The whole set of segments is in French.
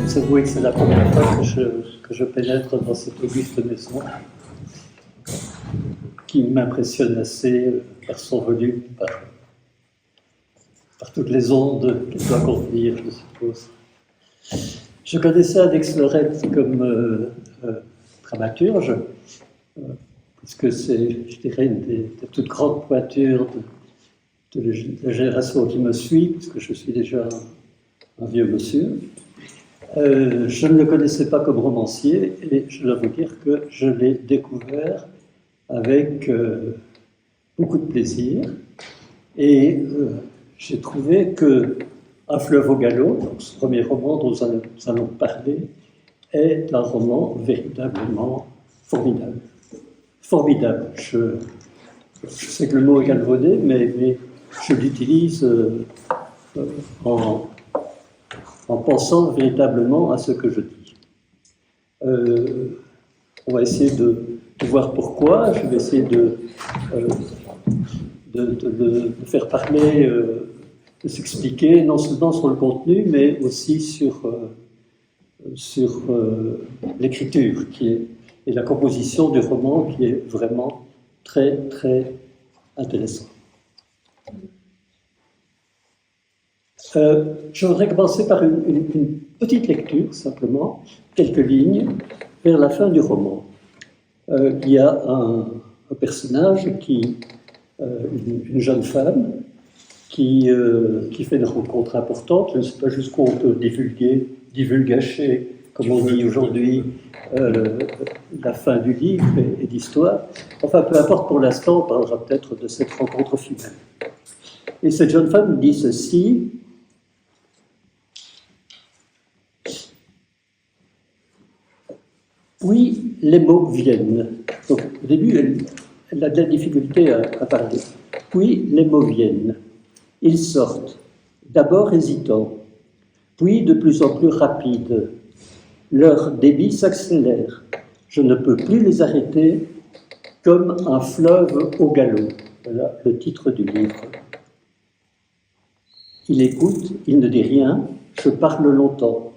vous avouer que c'est la première fois que je pénètre dans cette auguste maison qui m'impressionne assez par son volume, par toutes les ondes qu'elle doit contenir, je suppose. Je connaissais Alex Lorette comme dramaturge, puisque c'est, je dirais, une des toutes grandes pointures de la génération qui me suit, puisque je suis déjà un vieux monsieur. Je ne le connaissais pas comme romancier, et je dois vous dire que je l'ai découvert avec beaucoup de plaisir. Et j'ai trouvé que Un fleuve au galop, donc ce premier roman dont nous allons parler, est un roman véritablement formidable. Formidable. Je sais que le mot est galvaudé, mais je l'utilise en pensant véritablement à ce que je dis. On va essayer de voir pourquoi. Je vais essayer de faire parler, de s'expliquer, non seulement sur le contenu, mais aussi sur l'écriture et la composition du roman, qui est vraiment très, très intéressant. Je voudrais commencer par une petite lecture, simplement, quelques lignes, vers la fin du roman. Il y a un personnage, une jeune femme, qui fait une rencontre importante. Je ne sais pas jusqu'où on peut divulgacher, comme on dit aujourd'hui, la fin du livre et d'histoire. Enfin, peu importe, pour l'instant, on parlera peut-être de cette rencontre finale. Et cette jeune femme dit ceci: puis les mots viennent. Donc, au début, elle a de la difficulté à parler. Puis les mots viennent. Ils sortent, d'abord hésitants, puis de plus en plus rapides. Leur débit s'accélère. Je ne peux plus les arrêter, comme un fleuve au galop. Voilà le titre du livre. Il écoute, il ne dit rien, je parle longtemps.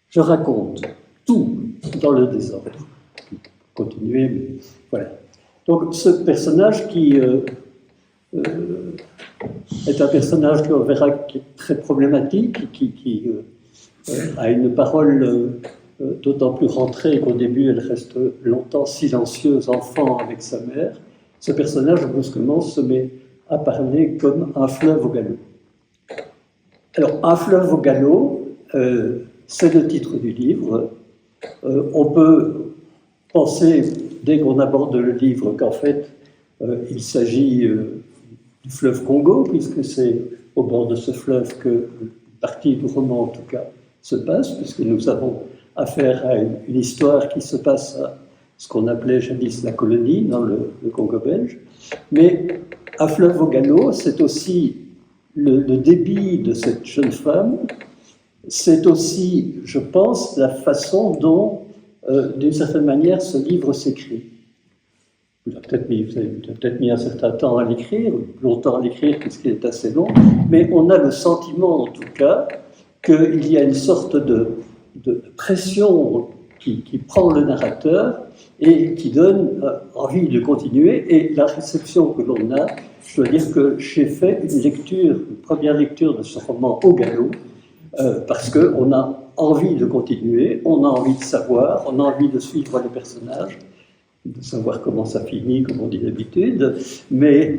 Je raconte tout dans le désordre. Continuez, mais voilà. Donc ce personnage qui est un personnage qu'on verra qui est très problématique, qui a une parole d'autant plus rentrée qu'au début elle reste longtemps silencieuse, enfant avec sa mère. Ce personnage brusquement se met à parler comme un fleuve au galop. Alors, un fleuve au galop, c'est le titre du livre. On peut penser, dès qu'on aborde le livre, qu'en fait, il s'agit du fleuve Congo, puisque c'est au bord de ce fleuve que une partie du roman, en tout cas, se passe, puisque nous avons affaire à une histoire qui se passe à ce qu'on appelait jadis la colonie, dans le Congo belge. Mais un fleuve au galop, c'est aussi le débit de cette jeune femme, c'est aussi, je pense, la façon dont, d'une certaine manière, ce livre s'écrit. Vous avez peut-être mis un certain temps à l'écrire, longtemps à l'écrire puisqu'il est assez long, mais on a le sentiment, en tout cas, qu'il y a une sorte de pression qui prend le narrateur et qui donne envie de continuer. Et la réception que l'on a, je dois dire que j'ai fait une première lecture de ce roman au galop, parce qu'on a envie de continuer, on a envie de savoir, on a envie de suivre les personnages, de savoir comment ça finit, comme on dit d'habitude, mais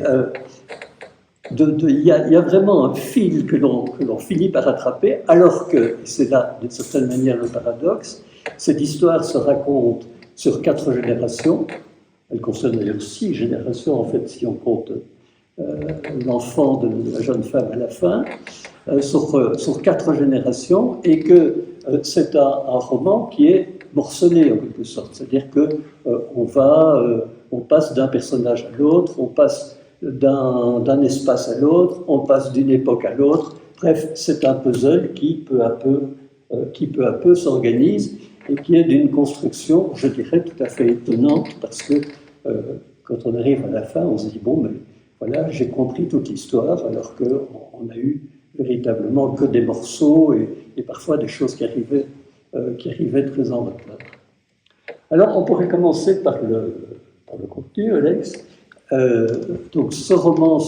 il y a vraiment un fil que l'on finit par attraper, alors que, c'est là, d'une certaine manière, le paradoxe, cette histoire se raconte sur 4 générations, elle concerne d'ailleurs 6 générations, en fait, si on compte l'enfant de la jeune femme à la fin, sur 4 générations, et que c'est un roman qui est morcelé en quelque sorte, c'est-à-dire qu'on passe d'un personnage à l'autre, on passe d'un espace à l'autre, on passe d'une époque à l'autre. Bref, c'est un puzzle qui peu à peu s'organise et qui est d'une construction, je dirais, tout à fait étonnante, parce que quand on arrive à la fin, on se dit bon, mais voilà, j'ai compris toute l'histoire, alors qu'on a eu véritablement que des morceaux et parfois des choses qui arrivaient qui arrivait très en retard. Alors, on pourrait commencer par le contenu, Alex. Donc, ce roman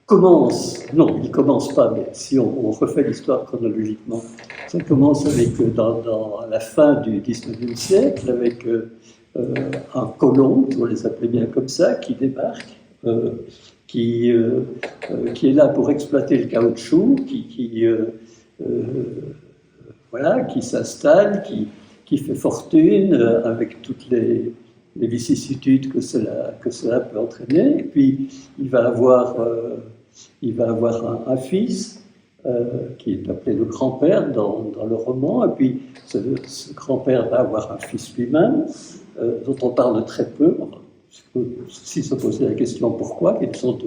il commence pas, mais si on refait l'histoire chronologiquement, ça commence avec, dans la fin du XIXe siècle, avec un colon, on les appelait bien comme ça, qui débarque, qui est là pour exploiter le caoutchouc, qui s'installe, qui fait fortune avec toutes les vicissitudes que cela peut entraîner. Et puis, il va avoir un fils qui est appelé le grand-père dans le roman. Et puis, ce grand-père va avoir un fils lui-même, dont on parle très peu. On peut aussi se poser la question pourquoi, quels sont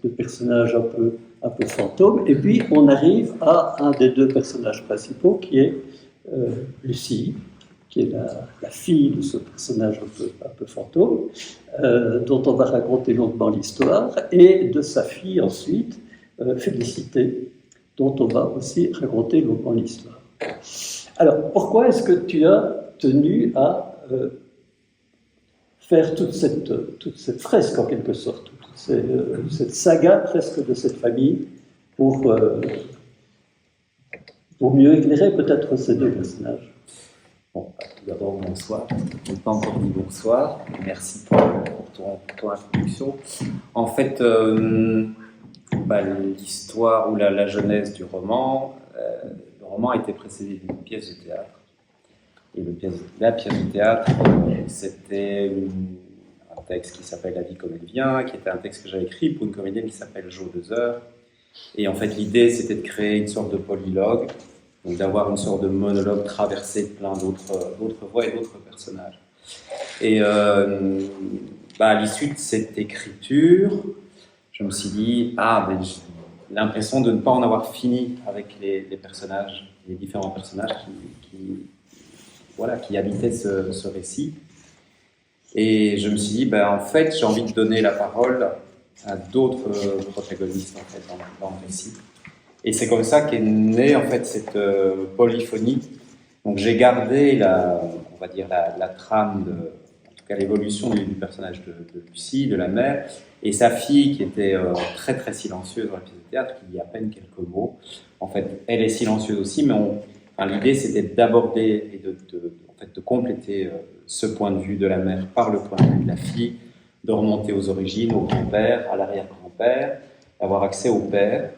de personnages un peu fantômes. Et puis, on arrive à un des deux personnages principaux, qui est Lucie, qui est la fille de ce personnage un peu fantôme, dont on va raconter longuement l'histoire, et de sa fille ensuite, Félicité, dont on va aussi raconter longuement l'histoire. Alors, pourquoi est-ce que tu as tenu à faire toute cette fresque, en quelque sorte, cette saga presque de cette famille, pour mieux éclairer peut-être ces deux personnages? Bon, tout d'abord, bonsoir. Je n'ai pas encore dit bonsoir. Merci pour ton introduction. En fait, l'histoire ou la genèse du roman, le roman a été précédé d'une pièce de théâtre. Et la pièce de théâtre, c'était un texte qui s'appelle La vie comme elle vient, qui était un texte que j'avais écrit pour une comédienne qui s'appelle Jo Deuzer. Et en fait, l'idée, c'était de créer une sorte de polylogue, donc d'avoir une sorte de monologue traversé de plein d'autres voix et d'autres personnages. Et à l'issue de cette écriture, je me suis dit, j'ai l'impression de ne pas en avoir fini avec les personnages, les différents personnages qui habitaient ce récit. Et je me suis dit, en fait, j'ai envie de donner la parole à d'autres protagonistes en fait, dans le récit. Et c'est comme ça qu'est née en fait cette polyphonie. Donc j'ai gardé la trame, en tout cas l'évolution du personnage de Lucie, de la mère, et sa fille qui était très très silencieuse dans la pièce de théâtre, qui dit à peine quelques mots. En fait, elle est silencieuse aussi, mais l'idée c'était d'aborder et de compléter ce point de vue de la mère par le point de vue de la fille, de remonter aux origines, au grand-père, à l'arrière-grand-père, d'avoir accès au père,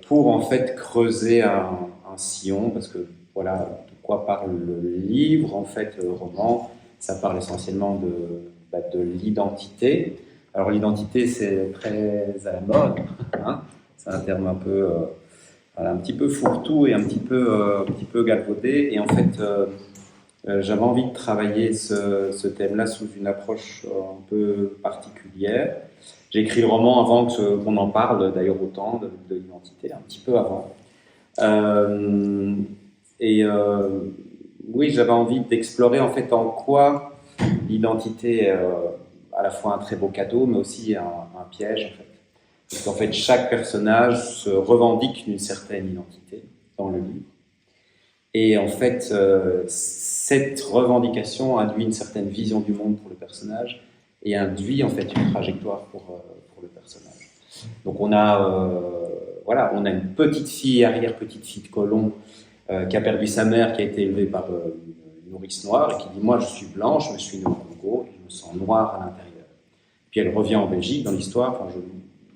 pour en fait creuser un sillon, parce que voilà de quoi parle le livre, en fait le roman, ça parle essentiellement de l'identité. Alors l'identité c'est très à la mode, hein, c'est un terme un petit peu fourre-tout et un petit peu galvaudé, et en fait j'avais envie de travailler ce thème-là sous une approche un peu particulière. J'ai écrit le roman avant qu'on en parle, d'ailleurs autant de l'identité, un petit peu avant. Oui, j'avais envie d'explorer en fait en quoi l'identité est à la fois un très beau cadeau, mais aussi un piège en fait. Parce qu'en fait, chaque personnage se revendique d'une certaine identité dans le livre. Et en fait, cette revendication induit une certaine vision du monde pour le personnage et induit en fait une trajectoire pour le personnage. Donc on a une petite fille, arrière-petite-fille de colon, qui a perdu sa mère, qui a été élevée par une nourrice noire, et qui dit « Moi, je suis blanche, je me suis née au Congo, et je me sens noire à l'intérieur. » Puis elle revient en Belgique, dans l'histoire, je ne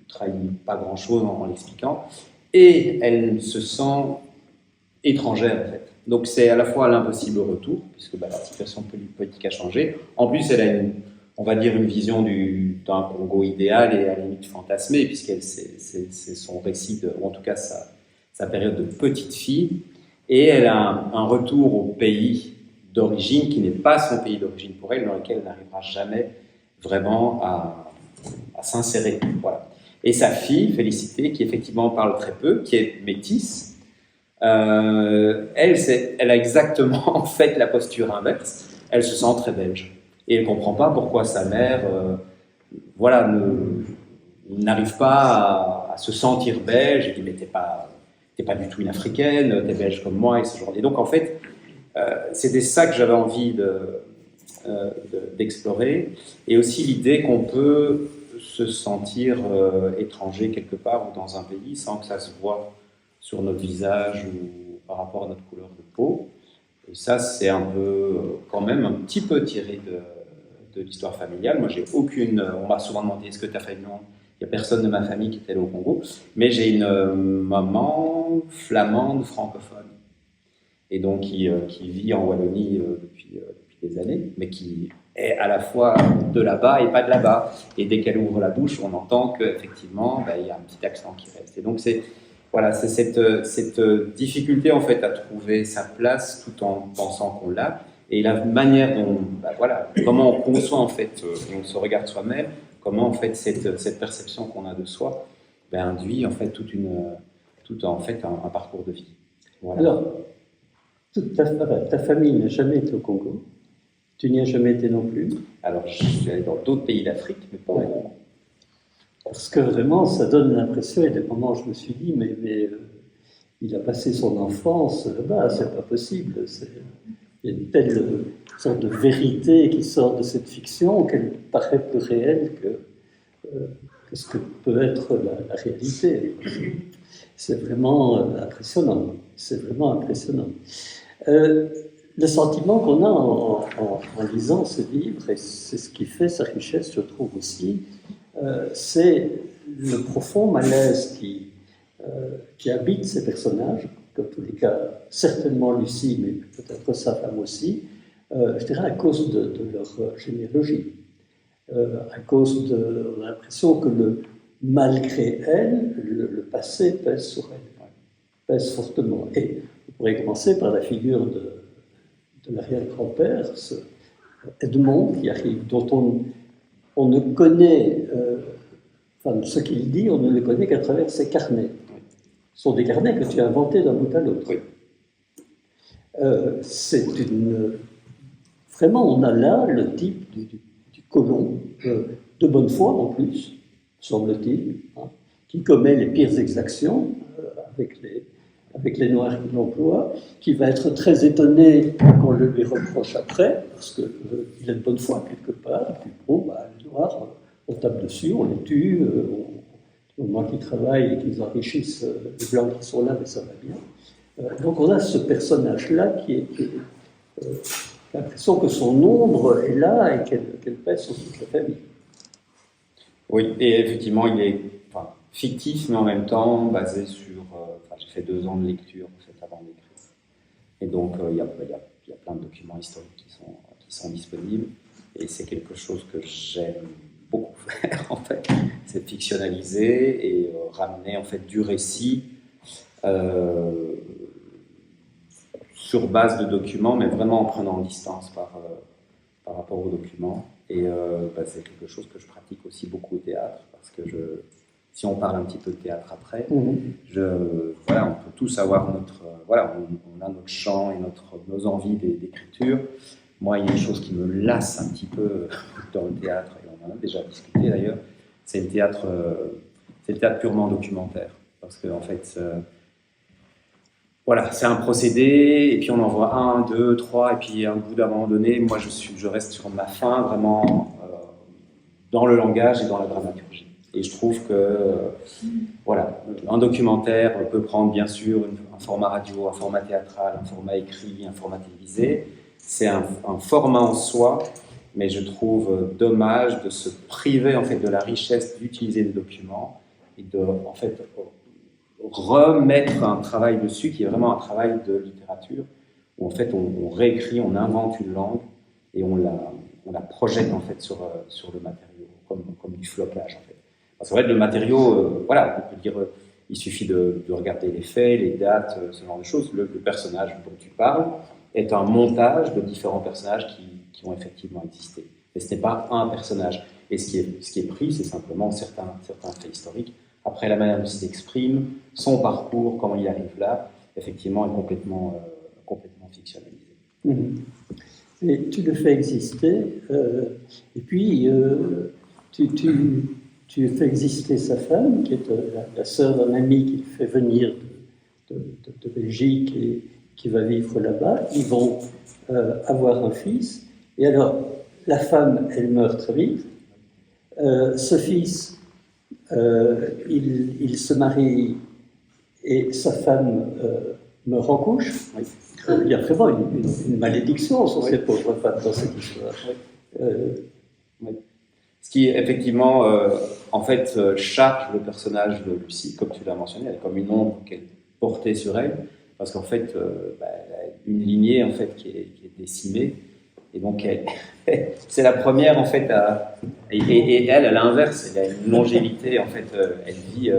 trahis pas grand-chose en l'expliquant, et elle se sent étrangère, en fait. Donc c'est à la fois l'impossible retour, puisque la situation politique a changé. En plus, elle a une vision d'un Congo idéal et à la limite fantasmé, puisqu'elle c'est son récit, ou en tout cas sa période de petite fille, et elle a un retour au pays d'origine qui n'est pas son pays d'origine pour elle, dans lequel elle n'arrivera jamais vraiment à s'insérer. Voilà. Et sa fille, Félicité, qui effectivement parle très peu, qui est métisse, elle a exactement en fait la posture inverse. Elle se sent très belge et elle ne comprend pas pourquoi sa mère n'arrive pas à se sentir belge, et qu'il n'était pas t'es pas du tout une africaine, t'es belge comme moi, et ce genre. Et donc, en fait, c'était ça que j'avais envie d'explorer, et aussi l'idée qu'on peut se sentir étranger quelque part ou dans un pays sans que ça se voit sur notre visage ou par rapport à notre couleur de peau. Et ça, c'est un peu, quand même, un petit peu tiré de l'histoire familiale. Moi, j'ai aucune. On m'a souvent demandé est-ce que ta famille. Non, il n'y a personne de ma famille qui est allé au Congo. Mais j'ai une maman flamande francophone. Et donc, qui vit en Wallonie depuis des années, mais qui est à la fois de là-bas et pas de là-bas. Et dès qu'elle ouvre la bouche, on entend qu'effectivement, il y a un petit accent qui reste. Et donc, c'est cette difficulté en fait à trouver sa place tout en pensant qu'on l'a, et la manière dont, comment on conçoit en fait, et on se regarde soi-même, comment en fait cette perception qu'on a de soi induit en fait un parcours de vie. Voilà. Alors, toute ta famille n'a jamais été au Congo. Tu n'y as jamais été non plus. Alors, je suis allé dans d'autres pays d'Afrique, mais pas au Congo. Parce que vraiment, ça donne l'impression, et des moments je me suis dit, mais il a passé son enfance là-bas, c'est pas possible. Il y a une telle sorte de vérité qui sort de cette fiction qu'elle paraît plus réelle que ce que peut être la réalité. C'est vraiment impressionnant. C'est vraiment impressionnant. Le sentiment qu'on a en lisant ce livre, et c'est ce qui fait sa richesse, je trouve aussi, c'est le profond malaise qui habite ces personnages, dans tous les cas, certainement Lucie, mais peut-être sa femme aussi, je dirais à cause de leur généalogie. À cause on a l'impression que malgré elle, le passé pèse sur elle, pèse fortement. Et on pourrait commencer par la figure de l'arrière-grand-père, Edmond, qui arrive, dont on ne connaît, ce qu'il dit, on ne le connaît qu'à travers ses carnets. Ce sont des carnets que tu as inventés d'un bout à l'autre. Oui. C'est vraiment, on a là le type du colon, de bonne foi en plus, semble-t-il, qui commet les pires exactions avec les Noirs qu'il emploie, qui va être très étonné qu'on le lui reproche après, parce qu'il est de bonne foi quelque part, et puis bon, les Noirs, on tape dessus, on les tue, au moment qu'ils travaillent et qu'ils enrichissent les Blancs qui sont là, mais ça va bien. Donc on a ce personnage-là qui a l'impression que son ombre est là et qu'elle pèse sur toute la famille. Oui, et effectivement, il est fictif, mais en même temps basé sur... j'ai fait 2 ans de lecture en fait, avant d'écrire. Et donc, il y a plein de documents historiques qui sont disponibles. Et c'est quelque chose que j'aime beaucoup faire, en fait. C'est fictionnaliser et ramener, en fait, du récit sur base de documents, mais vraiment en prenant distance par rapport aux documents. Et c'est quelque chose que je pratique aussi beaucoup au théâtre, parce que si on parle un petit peu de théâtre après, on peut tous avoir on a notre champ et nos envies d'écriture. Moi, il y a une chose qui me lasse un petit peu dans le théâtre, et on en a déjà discuté d'ailleurs, c'est le théâtre purement documentaire. Parce que, en fait, c'est un procédé, et puis on en voit 1, 2, 3, et puis à un bout d'un moment donné, moi je reste sur ma faim vraiment dans le langage et dans la dramaturgie. Et je trouve que un documentaire peut prendre bien sûr un format radio, un format théâtral, un format écrit, un format télévisé. C'est un format en soi, mais je trouve dommage de se priver en fait de la richesse d'utiliser des documents et de en fait remettre un travail dessus qui est vraiment un travail de littérature où en fait on réécrit, on invente une langue et on la projette en fait sur le matériau comme du flocage en fait. C'est vrai que le matériau, on peut dire, il suffit de regarder les faits, les dates, ce genre de choses. Le personnage dont tu parles est un montage de différents personnages qui ont effectivement existé. Mais ce n'est pas un personnage. Et ce qui est pris, c'est simplement certains faits historiques. Après, la manière dont il s'exprime, son parcours, comment il arrive là, effectivement, est complètement fictionnalisé. Et tu le fais exister, et puis tu fais exister sa femme, qui est la sœur d'un ami qui le fait venir de de Belgique et qui va vivre là-bas. Ils vont avoir un fils. Et alors, la femme, elle meurt très vite. Ce fils, il se marie et sa femme meurt en couche. Il y a vraiment une malédiction sur ces pauvres femmes dans cette histoire. Ce qui, effectivement, en fait, charge le personnage de Lucie, comme tu l'as mentionné, elle est comme une ombre qu'elle portait sur elle, parce qu'en fait, elle a une lignée en fait, qui est décimée, et donc c'est la première en fait et elle, à l'inverse, elle a une longévité, en fait, elle vit,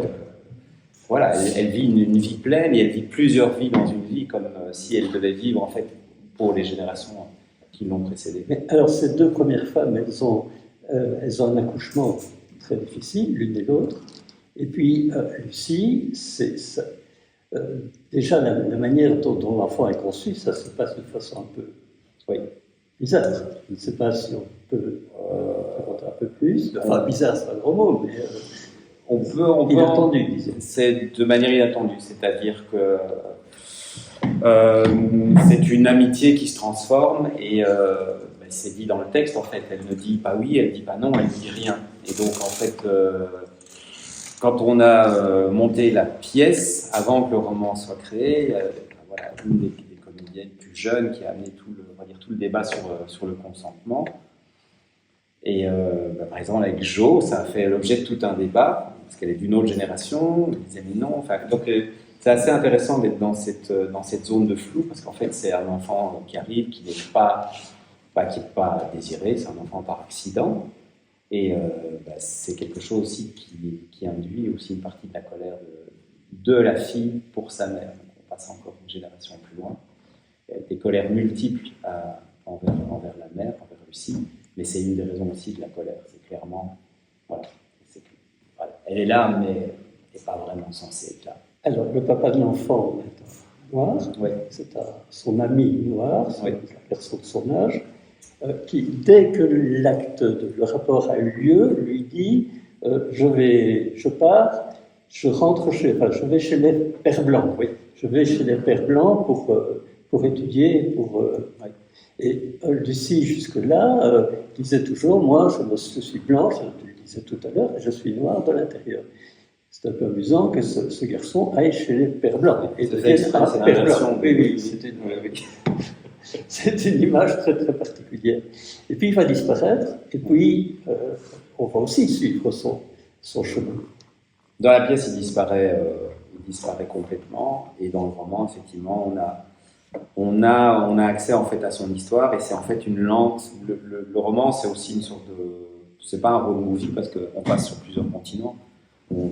elle vit une vie pleine, et elle vit plusieurs vies dans une vie, comme si elle devait vivre en fait pour les générations qui l'ont précédée. Mais alors, ces deux premières femmes, elles ont un accouchement très difficile, l'une et l'autre. Et puis, Lucie, déjà la manière dont l'enfant est conçu, ça se passe de façon un peu bizarre. Je ne sais pas si on peut raconter un peu plus. Enfin, bizarre, c'est un gros mot, mais on peut inattendu, disons. C'est de manière inattendue, c'est-à-dire que c'est une amitié qui se transforme, et c'est dit dans le texte, en fait, elle ne dit pas oui, elle ne dit pas non, elle ne dit rien. Et donc, en fait, quand on a monté la pièce, avant que le roman soit créé, une des comédiennes plus jeunes qui a amené tout le débat sur le consentement. Et par exemple, avec Jo, ça a fait l'objet de tout un débat, parce qu'elle est d'une autre génération, elle disait mais non. Enfin, donc, c'est assez intéressant d'être dans cette zone de flou, parce qu'en fait, c'est un enfant qui arrive, qui n'est pas désiré, c'est un enfant par accident. Et c'est quelque chose aussi qui induit aussi une partie de la colère de la fille pour sa mère. Donc, on passe encore une génération plus loin. Il y a des colères multiples envers la mère, envers Lucie, mais c'est une des raisons aussi de la colère. C'est clairement, elle est là, mais elle n'est pas vraiment censée être là. Alors, le papa de l'enfant est un noir, c'est son ami noir, c'est la personne de son âge, qui, dès que le rapport a eu lieu, lui dit je vais chez les pères blancs. Je vais chez les pères blancs pour étudier. Et Lucie, jusque-là, disait toujours moi, je suis blanche, je le disais tout à l'heure, et je suis noire de l'intérieur. C'est un peu amusant que ce garçon aille chez les pères blancs. Et devienne un père blanc. Oui, c'est une image très très particulière. Et puis il va disparaître, et puis on va aussi suivre son chemin. Dans la pièce, il disparaît complètement, et dans le roman, effectivement, on a accès en fait à son histoire, et c'est en fait une lente. Le roman, c'est aussi une sorte de, c'est pas un road movie parce qu'on passe sur plusieurs continents. On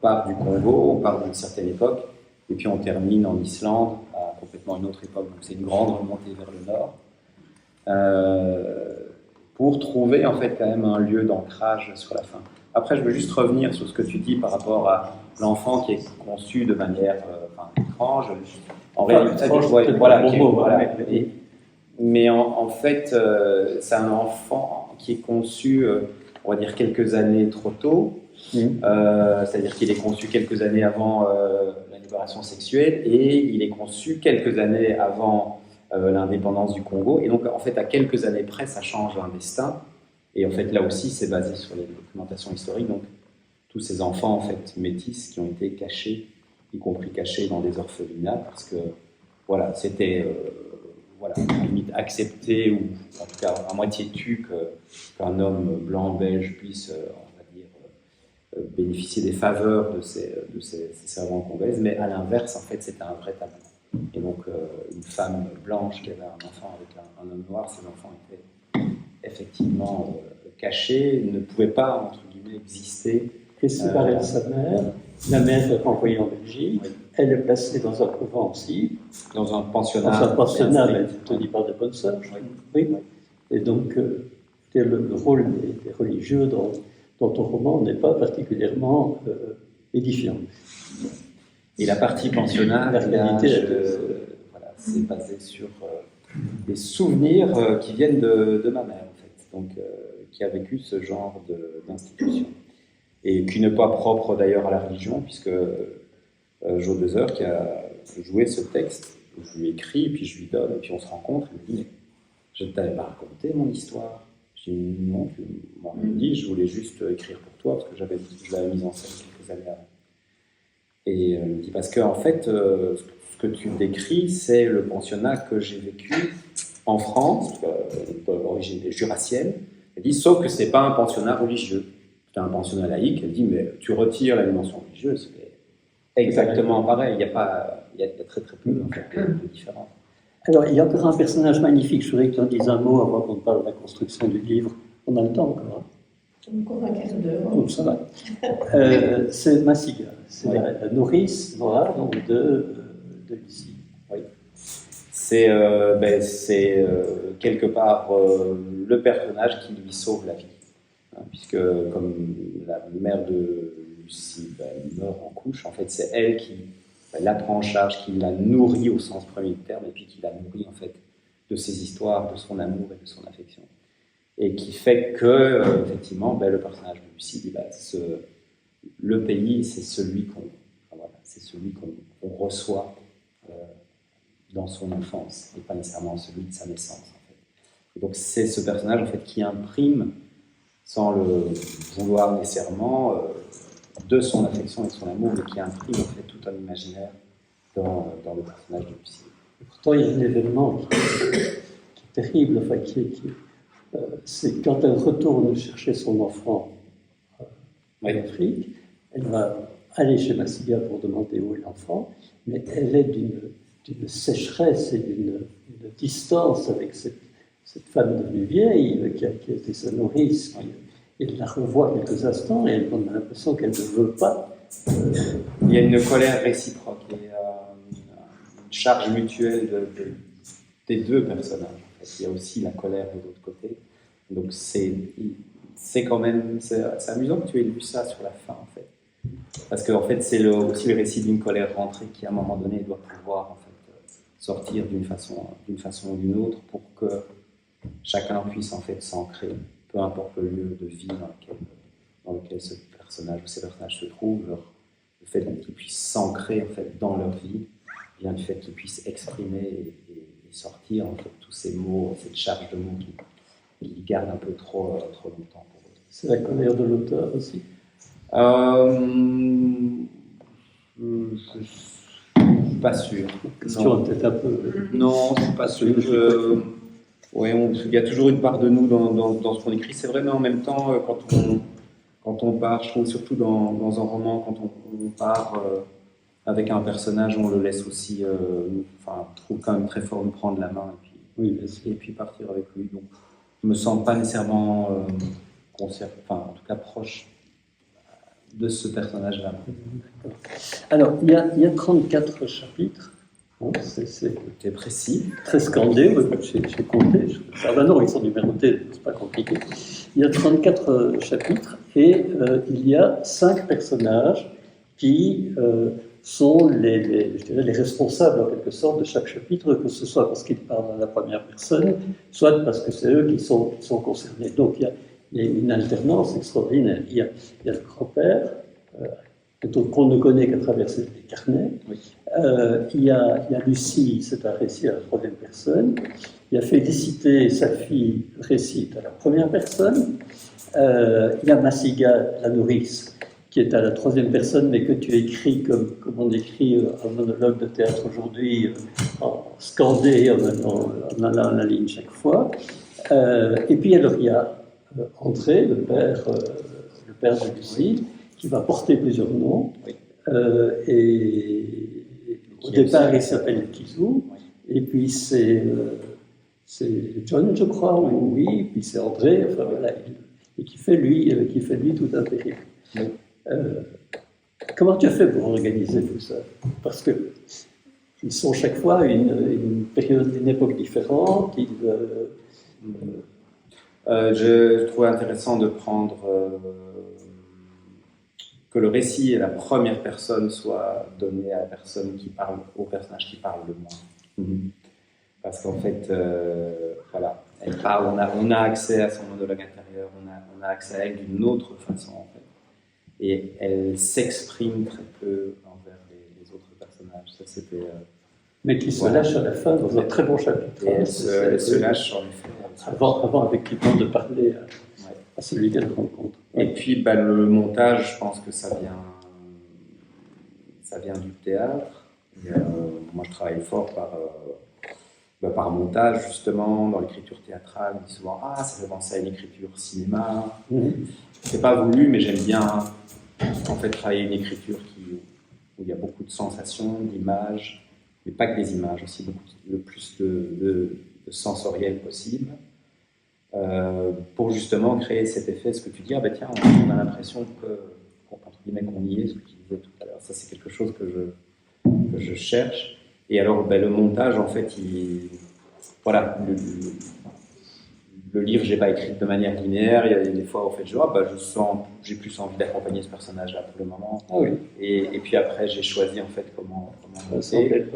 part du Congo, on part d'une certaine époque, et puis on termine en Islande à complètement une autre époque. Donc c'est une grande remontée vers le nord, pour trouver en fait quand même un lieu d'ancrage sur la fin. Après, je veux juste revenir sur ce que tu dis par rapport à l'enfant qui est conçu de manière étrange. En réalité, mais en fait, c'est un enfant qui est conçu, on va dire, quelques années trop tôt. C'est-à-dire qu'il est conçu quelques années avant la libération sexuelle, et il est conçu quelques années avant l'indépendance du Congo. Et donc, en fait, à quelques années près, ça change un destin. Et en fait, là aussi, c'est basé sur les documentations historiques. Donc, tous ces enfants, en fait, métis qui ont été cachés, y compris cachés dans des orphelinats, parce que, c'était, limite accepté, ou en tout cas à moitié tu, qu'un homme blanc, belge puisse, bénéficier des faveurs de ces servantes congolaises. Mais à l'inverse, en fait, c'était un vrai tabou. Et donc, une femme blanche qui avait un enfant avec un homme noir, ces enfants étaient effectivement cachés, ne pouvaient pas, entre guillemets, exister. Elle est séparée de sa mère, la mère est renvoyée en Belgique, elle est placée dans un couvent aussi. Dans un pensionnat. Dans un pensionnat, mais tenu par de bonnes sœurs. Oui. Et donc, le rôle des religieux dans ton roman n'est pas particulièrement édifiant. Et la partie pensionnat, la réalité, c'est basé sur des souvenirs qui viennent de ma mère, en fait, donc qui a vécu ce genre d'institution, et qui n'est pas propre d'ailleurs à la religion, puisque Jo Deuzer, qui a joué ce texte. Je lui écris, puis je lui donne, et puis on se rencontre. Il me dit, mais je ne t'avais pas raconté mon histoire. J'ai dit, non, tu m'en as dit, je voulais juste écrire pour toi, parce que je l'avais mise en scène quelques années avant. Et il me dit, parce que en fait, ce que tu décris, c'est le pensionnat que j'ai vécu en France, d'origine jurassienne. Elle dit, sauf que ce n'est pas un pensionnat religieux, c'est un pensionnat laïque. Elle dit, mais tu retires la dimension religieuse, c'est exactement pareil, il y a très très peu en fait, de différence. Alors, il y a encore un personnage magnifique, je voudrais que tu en dises un mot avant qu'on parle de la construction du livre. On a le temps encore. Encore un quart d'heure. Oh, ça va. C'est Massiga, c'est la nourrice voilà, donc de Lucie. Oui. C'est quelque part le personnage qui lui sauve la vie. Hein, puisque comme la mère de Lucie meurt en couche, en fait c'est elle qui la prend en charge, qui la nourrit au sens premier du terme, et puis qui la nourrit en fait de ses histoires, de son amour et de son affection. Et qui fait que, effectivement, le personnage de Lucie dit, le pays, c'est celui qu'on reçoit dans son enfance, et pas nécessairement celui de sa naissance. En fait. Et donc c'est ce personnage en fait qui imprime, sans le vouloir nécessairement, de son affection et de son amour, mais qui imprime en fait tout un imaginaire dans le personnage de Lucie. Et pourtant, il y a un événement qui est terrible, enfin, c'est quand elle retourne chercher son enfant en Afrique, elle va aller chez Massiga pour demander où est l'enfant, mais elle est d'une sécheresse et d'une distance avec cette femme devenue vieille qui a été sa nourrice. Elle la revoit quelques instants et elle a l'impression qu'elle ne veut pas. Il y a une colère réciproque et une charge mutuelle des deux personnages. En fait. Il y a aussi la colère de l'autre côté. Donc c'est quand même c'est amusant que tu aies lu ça sur la fin en fait, parce qu'en fait c'est aussi le récit d'une colère rentrée qui à un moment donné doit pouvoir en fait sortir d'une façon ou d'une autre pour que chacun puisse en fait s'ancrer, peu importe le lieu de vie dans lequel ce personnage ou ces personnages se trouvent, le fait qu'ils puissent s'ancrer en fait dans leur vie vient du fait qu'ils puissent exprimer et sortir en fait tous ces mots, cette charge de mots qui garde un peu trop longtemps pour eux. C'est la colère de l'auteur aussi. Je ne suis pas sûr. Question peut-être un peu. Non, je ne suis pas sûr. Il y a toujours une part de nous dans ce qu'on écrit, c'est vrai, mais en même temps, quand on part, je trouve surtout dans un roman, quand on part avec un personnage, on le laisse aussi, je trouve quand même très fort nous prendre la main et puis partir avec lui. Donc, je ne me sens pas nécessairement en tout cas proche de ce personnage-là. Alors, il y a 34 chapitres. Bon, c'est précis. Très scandé, j'ai compté. Non, ils sont numérotés, c'est pas compliqué. Il y a 34 chapitres et il y a 5 personnages qui sont les responsables en quelque sorte de chaque chapitre, que ce soit parce qu'ils parlent à la première personne, soit parce que c'est eux qui sont concernés. Donc il y a une alternance extraordinaire. Il y a le grand-père, qu'on ne connaît qu'à travers les carnets. Oui. Il y a Lucie, c'est un récit à la troisième personne. Il y a Félicité, sa fille, récite à la première personne. Il y a Massiga, la nourrice, qui est à la troisième personne, mais que tu écris comme on écrit un monologue de théâtre aujourd'hui, en scandé, en allant à la ligne chaque fois. Et puis alors il y a André, le père de Lucie, qui va porter plusieurs noms. Oui. Et au départ, il s'appelle Kizou, et puis c'est John, je crois, oui, puis c'est André, enfin voilà, et qui fait lui tout un périple. Oui. Comment tu as fait pour organiser tout ça? Parce que ils sont chaque fois une période, une époque différente. Je trouvais intéressant de prendre que le récit et la première personne soit donné à la personne qui parle, au personnage qui parle le moins. Parce qu'en fait, elle parle, on a accès à son monologue intérieur, on a accès à elle d'une autre façon en fait. Et elle s'exprime très peu envers les autres personnage. Ça, c'était, Mais qui se Voilà. lâche à la fin dans un très bon chapitre. et elle se lâche en effet. Avant effectivement de parler Ouais. à celui qu'elle rencontre. Et puis le montage, je pense que ça vient du théâtre. Et, moi, je travaille fort par montage, justement, dans l'écriture théâtrale. On dit souvent, ça fait penser à une écriture cinéma. C'est pas voulu, mais j'aime bien en fait travailler une écriture où il y a beaucoup de sensations, d'images, mais pas que des images, aussi le plus de sensoriel possible, pour justement créer cet effet, ce que tu dis, tiens, on a l'impression entre guillemets, qu'on y est, ce que tu disais tout à l'heure. Ça, c'est quelque chose que je cherche. Et alors, le montage, en fait, voilà, le livre, je l'ai pas écrit de manière linéaire. Il y a des fois, en fait, j'ai plus envie d'accompagner ce personnage-là pour le moment. Ah oui. Et puis après, j'ai choisi, en fait, comment monter.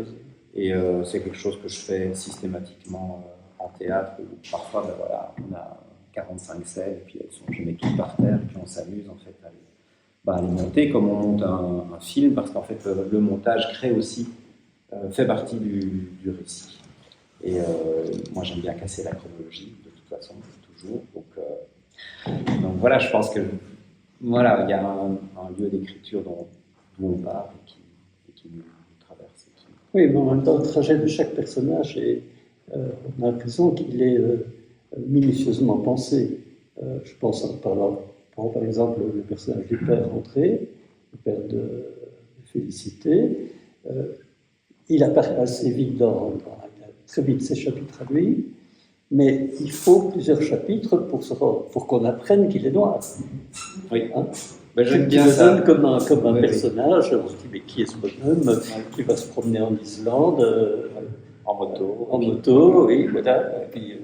Et c'est quelque chose que je fais systématiquement en théâtre, où parfois, voilà, on a 45 scènes, et puis je mets tout par terre, et puis on s'amuse, en fait, à les monter comme on monte un film, parce qu'en fait, le montage crée aussi, fait partie du récit. Et moi, j'aime bien casser la chronologie, de toute façon, toujours. Donc voilà, je pense que voilà, il y a un lieu d'écriture dont on parle et qui nous traverse. Oui, mais en même temps, le trajet de chaque personnage, on a l'impression qu'il est minutieusement pensé. Je pense par exemple le personnage du père André, le père de Félicité. Il apparaît assez vite très vite ses chapitres à lui, mais il faut plusieurs chapitres pour qu'on apprenne qu'il est noir. Oui. Hein? J'aime Tu bien le ça. donnes comme un personnage, on se dit mais qui est ce bonhomme qui va se promener en Islande en moto. En moto, oui, voilà. Et puis,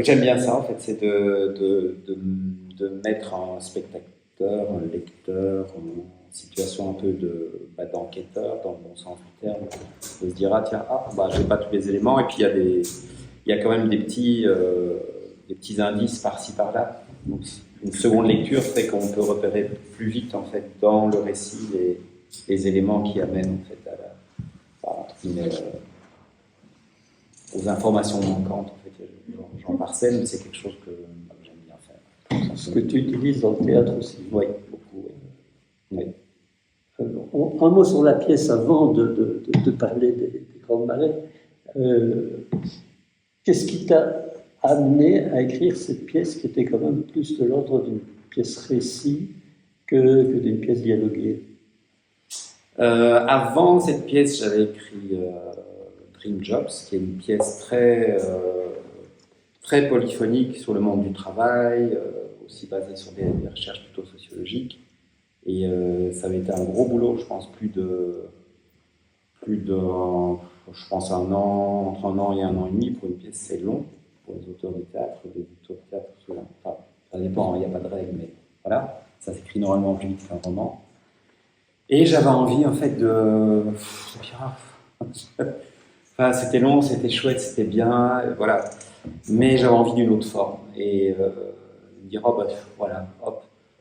j'aime bien ça en fait, c'est de mettre un spectateur, un lecteur en situation un peu d'enquêteur, dans le bon sens du terme, de se dire tiens, j'ai pas tous les éléments, et puis il y a quand même des petits indices par-ci par-là. Donc une seconde lecture fait qu'on peut repérer plus vite en fait dans le récit les éléments qui amènent en fait aux informations manquantes. En fait, j'en parsème, mais c'est quelque chose que j'aime bien faire. Ce que tu utilises dans le théâtre aussi. Oui, beaucoup. Oui. Un mot sur la pièce avant de parler des Grands Marais. Qu'est-ce qui t'a amené à écrire cette pièce qui était quand même plus de l'ordre d'une pièce récit que d'une pièce dialoguée? Avant cette pièce, j'avais écrit Dream Jobs, qui est une pièce très polyphonique sur le monde du travail, aussi basée sur des recherches plutôt sociologiques. Et ça avait été un gros boulot, je pense, plus de je pense entre un an et un an et demi. Pour une pièce, c'est long pour les auteurs de théâtre, souvent. Enfin, ça dépend, il n'y a pas de règle, mais voilà, ça s'écrit normalement plus vite qu'un roman. Et j'avais envie, en fait, enfin, c'était long, c'était chouette, c'était bien, voilà. Mais j'avais envie d'une autre forme. Et me dire, voilà,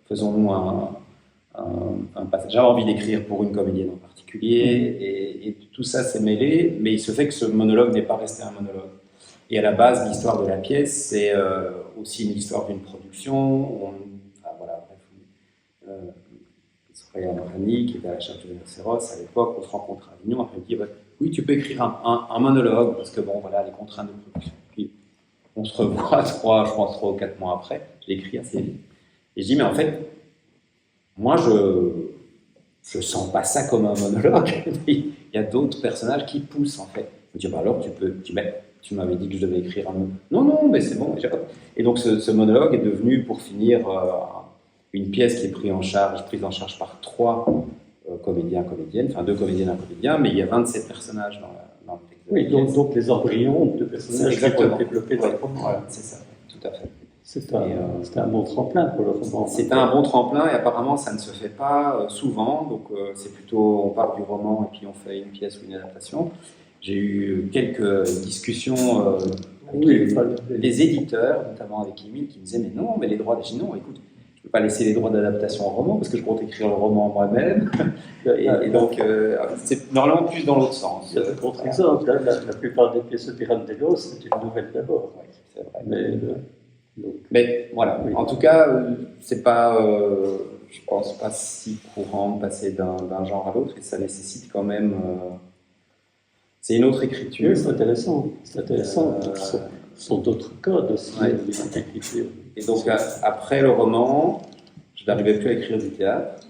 faisons-nous un passage. J'avais envie d'écrire pour une comédienne en particulier, et tout ça s'est mêlé, mais il se fait que ce monologue n'est pas resté un monologue. Et à la base, l'histoire de la pièce, c'est aussi une histoire d'une production. Soraya Morani, qui était à la charge de Rhinocéros à l'époque, on se rencontre à Avignon, après il me dit oui, tu peux écrire un monologue, parce que bon, voilà, les contraintes de production. Puis on se revoit 3 ou 4 mois après, je l'ai écrit assez vite. Et je dis, mais en fait, moi, je sens pas ça comme un monologue. Il y a d'autres personnages qui poussent, en fait. Je me dis, alors, tu m'avais dit que je devais écrire un monologue. Non, mais c'est bon. Et donc, ce monologue est devenu, pour finir, une pièce qui est prise en charge par 3 comédiens, comédiennes, enfin 2 comédiennes, un comédien, mais il y a 27 personnages dans le texte. Oui, donc les embryons de personnages qui vont développer dans le roman. Voilà, c'est ça, tout à fait. C'était un bon tremplin pour le roman. C'était un bon tremplin, et apparemment ça ne se fait pas souvent, donc c'est plutôt on part du roman et puis on fait une pièce ou une adaptation. J'ai eu quelques discussions avec les éditeurs, notamment avec Émile, qui me disaient mais non, mais les droits, j'ai dit non, écoute, je peux pas laisser les droits d'adaptation au roman parce que je compte écrire le roman moi-même. Et donc, c'est normalement plus dans l'autre sens. Il y a de contre-exemples. La plupart des pièces de Pirandello, c'est une nouvelle d'abord. Ouais, c'est vrai. Donc, Mais voilà, oui. en tout cas, c'est pas, je pense pas si courant de passer d'un genre à l'autre et ça nécessite quand même. C'est une autre écriture. oui, c'est intéressant. C'est intéressant. Ce sont d'autres codes aussi, Ouais. d'écriture. Et donc après le roman, je n'arrivais plus à écrire du théâtre,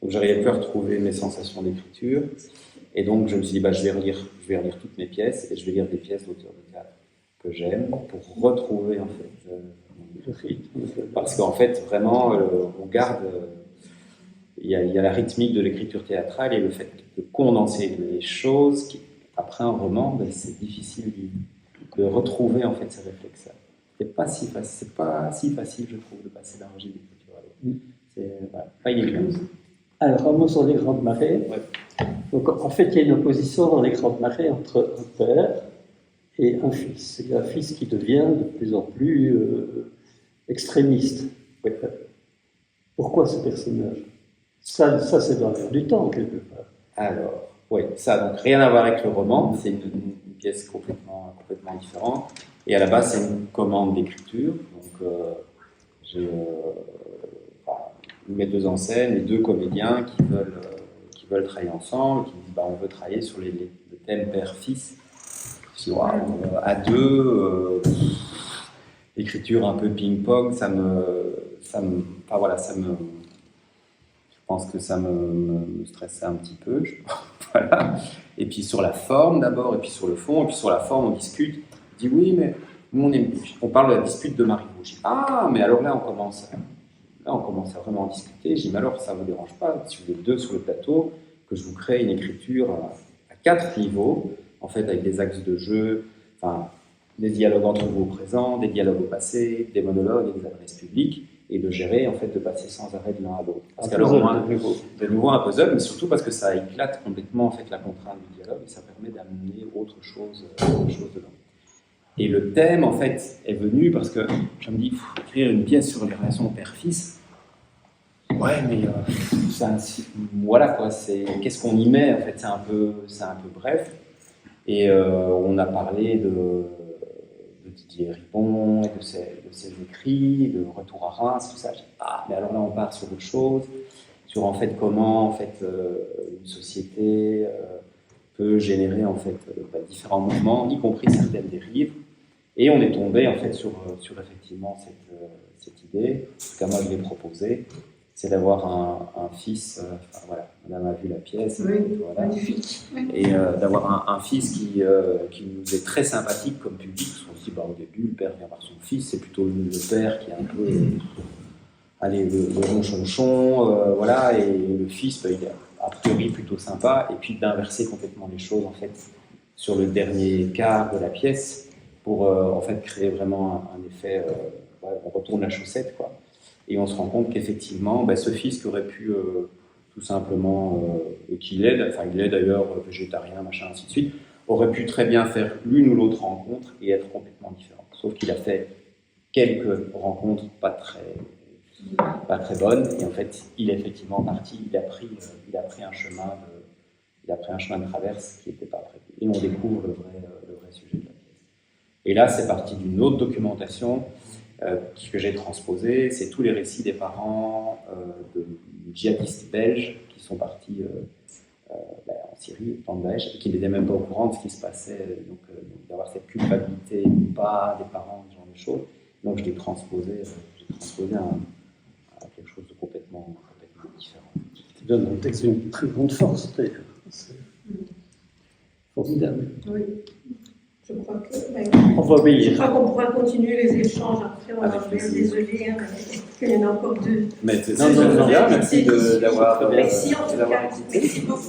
donc j'arrivais plus à retrouver mes sensations d'écriture. Et donc je me suis dit, je vais relire toutes mes pièces et je vais lire des pièces d'auteurs de théâtre que j'aime pour retrouver en fait. Le rythme. Parce qu'en fait, vraiment, on garde. Il y a la rythmique de l'écriture théâtrale et le fait de condenser les choses. Après un roman, c'est difficile de retrouver en fait ces réflexes-là. C'est pas si facile, je trouve, de passer d'un registre d'écriture à l'autre. C'est pas évident. Alors, un mot sur les grandes marées. Ouais. Donc, en fait, il y a une opposition dans les grandes marées entre un père et un fils. Il y a un fils qui devient de plus en plus extrémiste. Ouais. Pourquoi ce personnage? Ça c'est dans l'air du temps, quelque part. Alors, oui, ça, donc rien à voir avec le roman, c'est une pièce complètement différente. Et à la base, c'est une commande d'écriture. Donc, j'ai mes deux en scène, les deux comédiens qui veulent travailler ensemble, qui disent on veut travailler sur le thème père-fils. Je dis, à deux, l'écriture un peu ping-pong, je pense que ça me stressait un petit peu. Voilà. Et puis sur la forme d'abord, et puis sur le fond, et puis sur la forme, on discute. Je dis oui, mais nous on parle de la dispute de Marivaux. Je dis mais alors là on commence à vraiment discuter. Je dis mais alors ça ne vous dérange pas, si vous êtes deux sur le plateau, que je vous crée une écriture à 4 niveaux, en fait avec des axes de jeu, des dialogues entre vous au présent, des dialogues au passé, des monologues et des adresses publiques, et de gérer, en fait, de passer sans arrêt de l'un à l'autre. Parce qu'alors, de nouveau un puzzle, mais surtout parce que ça éclate complètement, en fait, la contrainte du dialogue, et ça permet d'amener autre chose dedans. Et le thème, en fait, est venu parce que je me dis, écrire une pièce sur les relations père-fils, ouais, mais voilà quoi, qu'est-ce qu'on y met, en fait, c'est un peu bref. Et on a parlé de Didier Ripon et de ses écrits, de Retour à Reims, tout ça. J'ai dit, mais alors là on part sur autre chose, sur en fait comment en fait une société peut générer en fait différents mouvements, y compris certaines dérives. Et on est tombé en fait sur effectivement cette idée. En tout cas moi je l'ai proposé, c'est d'avoir un fils. Voilà, Madame a vu la pièce. Oui, voilà. magnifique. Oui. Et d'avoir un fils qui nous est très sympathique comme public, parce qu'on se dit au début le père vient voir son fils, c'est plutôt le père qui est un peu le ronchonchon, voilà, et le fils il est a priori plutôt sympa, et puis d'inverser complètement les choses en fait sur le dernier quart de la pièce pour en fait créer vraiment un effet, on retourne la chaussette quoi, et on se rend compte qu'effectivement ce fils qui aurait pu tout simplement, qu'il est, il est d'ailleurs végétarien, machin, ainsi de suite, aurait pu très bien faire l'une ou l'autre rencontre et être complètement différent. Sauf qu'il a fait quelques rencontres pas très bonnes, et en fait, il est effectivement parti, il a pris un chemin de traverse qui n'était pas prévu. Et on découvre le vrai sujet de la pièce. Et là, c'est parti d'une autre documentation que j'ai transposée, c'est tous les récits des parents de djihadistes belges qui sont partis en Syrie, en Daesh, et qui n'étaient même pas au courant de ce qui se passait, donc d'avoir cette culpabilité ou pas des parents, ce genre de choses. Donc je l'ai transposé à quelque chose de complètement différent. Tu donnes un texte d'une très grande force, d'ailleurs. C'est formidable. Oui. Je crois que. On va obéir. Je crois qu'on pourra continuer les échanges après. On Avec va plaisir. désolé, qu'il y en a encore deux. Mais c'est Non, bien, merci d'avoir Merci en tout cas. écouté. Merci beaucoup.